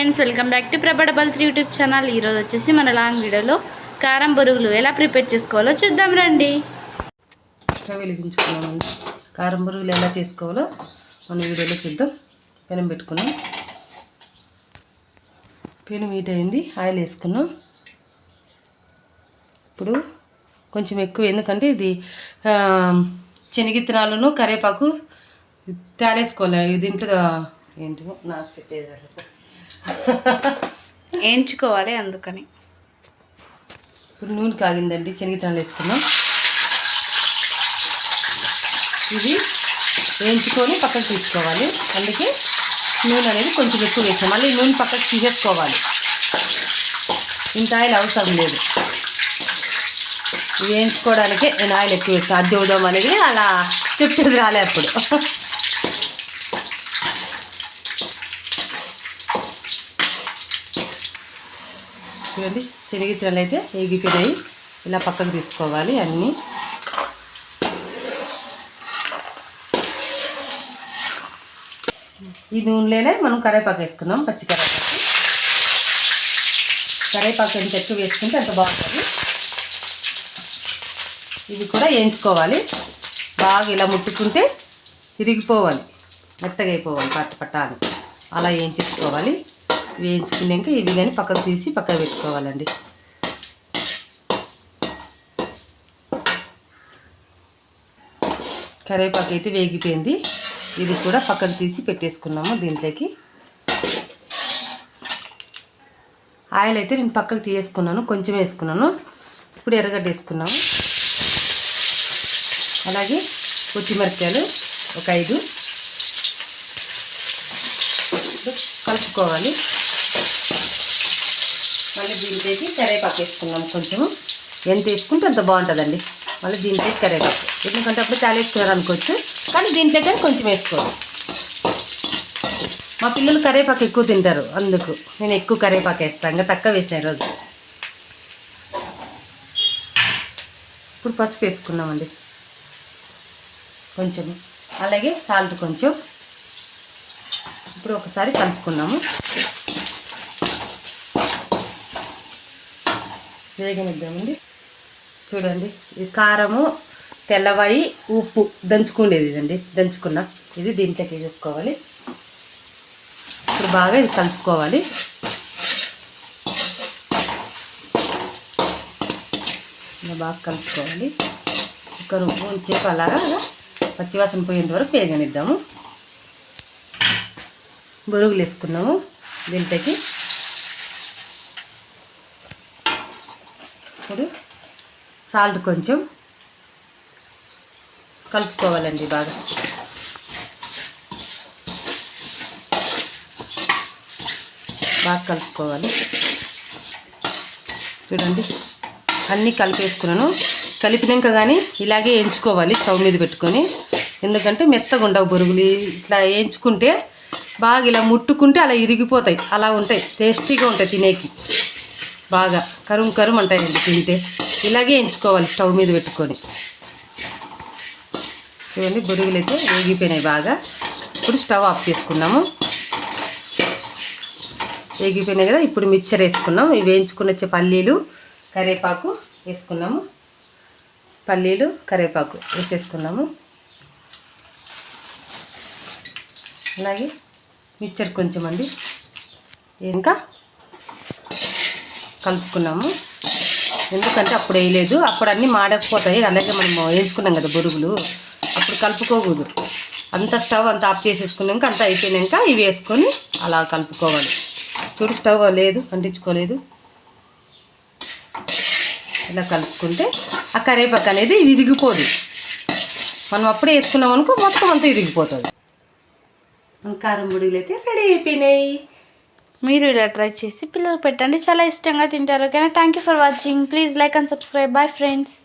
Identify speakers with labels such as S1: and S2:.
S1: Friends, welcome back to ప్రభా double 3 YouTube channel. ఈరోజు వచ్చేసి మన లాంగ్ వీడియోలో కారం బొరుగులు ఎలా ప్రిపేర్ చేసుకోవాలో చూద్దాం రండి.
S2: స్టవ్ వెలిగించుకున్నామండి. కారం బొరుగులు ఎలా చేసుకోవాలో మన వీడియోలో చూద్దాం. పెనం పెట్టుకున్నాం, పెనం హీట్ అయింది, ఆయిల్ వేసుకున్నాం. ఇప్పుడు కొంచెం ఎక్కువ, ఎందుకంటే ఇది శనగిత్తనాలను కరివేపాకు తేలేసుకోవాలి. దీంట్లో ఏంటో నాకు చెప్పేది
S1: వేయించుకోవాలి, అందుకని.
S2: ఇప్పుడు నూనె కాగిందండి, శనగిత్తనాలు వేసుకున్నాం. ఇది వేయించుకొని పక్కకు తీసుకోవాలి, అందుకే నూనె అనేది కొంచెం ఎక్కువ వేసాం. మళ్ళీ నూనె పక్కకు తీసేసుకోవాలి, ఇంత ఆయిల్ అవసరం లేదు. ఇది వేయించుకోవడానికే నేను ఆయిల్ ఎక్కువ వేస్తాను. అది చూద్దాం అనేది అలా చెప్పేది రాలే అప్పుడు. చూడండి, శనగిత్తనాలు అయితే వేగిపోయినాయి. ఇలా పక్కకు తీసుకోవాలి అన్నీ. ఈ నూనెలోనే మనం కరివేపాకు వేసుకున్నాం, పచ్చి కరివేపాకు. కరివేపాకు ఎంత ఎక్కువ వేసుకుంటే అంత బాగుంటుంది. ఇది కూడా వేయించుకోవాలి బాగా. ఇలా ముట్టుకుంటే తిరిగిపోవాలి, మెత్తగా అయిపోవాలి, పట్ట అని అలా వేయించుకోవాలి. వేయించుకున్నాక ఇవి కానీ పక్కకు తీసి పక్కకు పెట్టుకోవాలండి. కరివేపాకు అయితే వేగిపోయింది, ఇది కూడా పక్కకు తీసి పెట్టేసుకున్నాము. దీంట్లోకి ఆయిల్ అయితే నేను పక్కకు తీసేసుకున్నాను, కొంచెం వేసుకున్నాను. ఇప్పుడు ఎర్రగడ్డ వేసుకున్నాము, అలాగే పచ్చిమిరపకాయలు ఒక 5 కలుపుకోవాలి. మళ్ళీ దీంట్లోకి కరివేపాకు వేసుకున్నాము. కొంచెము ఎంత వేసుకుంటే అంత బాగుంటుందండి. మళ్ళీ దీంట్లోకి కరివేపాకు, ఎందుకంటే అప్పుడు చాలా వేసుకున్నారు అనుకోవచ్చు, కానీ దీంట్లో కానీ కొంచెం వేసుకోవాలి. మా పిల్లలు కరివేపాకు ఎక్కువ తింటారు, అందుకు నేను ఎక్కువ కరివేపాకు వేస్తాను, ఇంకా తక్కువ వేసాను ఈరోజు. ఇప్పుడు పసుపు వేసుకున్నామండి కొంచెం, అలాగే సాల్ట్ కొంచెం. ఇప్పుడు ఒకసారి కలుపుకున్నాము, వేగనిద్దామండి. చూడండి, ఇది కారము, తెల్లవాయి, ఉప్పు దంచుకుండేది ఇదండి, దంచుకున్నా. ఇది దీంట్లోకి వేసుకోవాలి. ఇప్పుడు బాగా ఇది కలుపుకోవాలి. ఇలా బాగా కలుపుకోవాలి. ఒక ఉంచేపు అలాగా పచ్చివాసన పోయేంత వరకు వేగనిద్దాము. బొరుగులు వేసుకున్నాము దీంట్లోకి. ఇప్పుడు సాల్ట్ కొంచెం కలుపుకోవాలండి బాగా. బాగా కలుపుకోవాలి. చూడండి, అన్నీ కలిపేసుకున్నాను. కలిపినాక కానీ ఇలాగే వేయించుకోవాలి స్టవ్ మీద పెట్టుకొని, ఎందుకంటే మెత్తగా ఉండవు బొరుగులు. ఇట్లా వేయించుకుంటే బాగా ఇలా ముట్టుకుంటే అలా ఇరిగిపోతాయి, అలా ఉంటాయి, టేస్టీగా ఉంటాయి తినేకి. బాగా కరుం కరుం ఉంటాయండి తింటే. ఇలాగే వేయించుకోవాలి స్టవ్ మీద పెట్టుకొని. చూడండి, బొరుగులు అయితే వేగిపోయినాయి బాగా. ఇప్పుడు స్టవ్ ఆఫ్ చేసుకున్నాము. వేగిపోయినాయి కదా, ఇప్పుడు మిక్చర్ వేసుకున్నాం. ఇవి వేయించుకుని వచ్చే పల్లీలు, కరివేపాకు వేసుకున్నాము. పల్లీలు, కరివేపాకు వేసేసుకున్నాము. అలాగే మిక్చర్ కొంచెం అండి ఇంకా కలుపుకున్నాము. ఎందుకంటే అప్పుడు వేయలేదు, అప్పుడు అన్నీ మాడకపోతాయి. అలాగే మనం వేయించుకున్నాం కదా బొరుగులు, అప్పుడు కలుపుకోకూడదు. అంతా స్టవ్ అంతా ఆఫ్ చేసేసుకున్నాక అంతా అయిపోయినాక ఇవి వేసుకొని అలా కలుపుకోవాలి. చూడు, స్టవ్ లేదు, అంటించుకోలేదు. ఇలా కలుపుకుంటే ఆ కరివేపాకు అనేది విరిగిపోదు. మనం అప్పుడే వేసుకున్నాం అనుకో మొత్తం అంతా విరిగిపోతుంది. కారం బొరుగులు అయితే రెడీ అయిపోయినాయి.
S1: మీరు ఇలా ట్రై చేసి పిల్లలు పెట్టండి, చాలా ఇష్టంగా తింటారు. ఓకేనా? Thank you for watching. Please like and subscribe. Bye friends.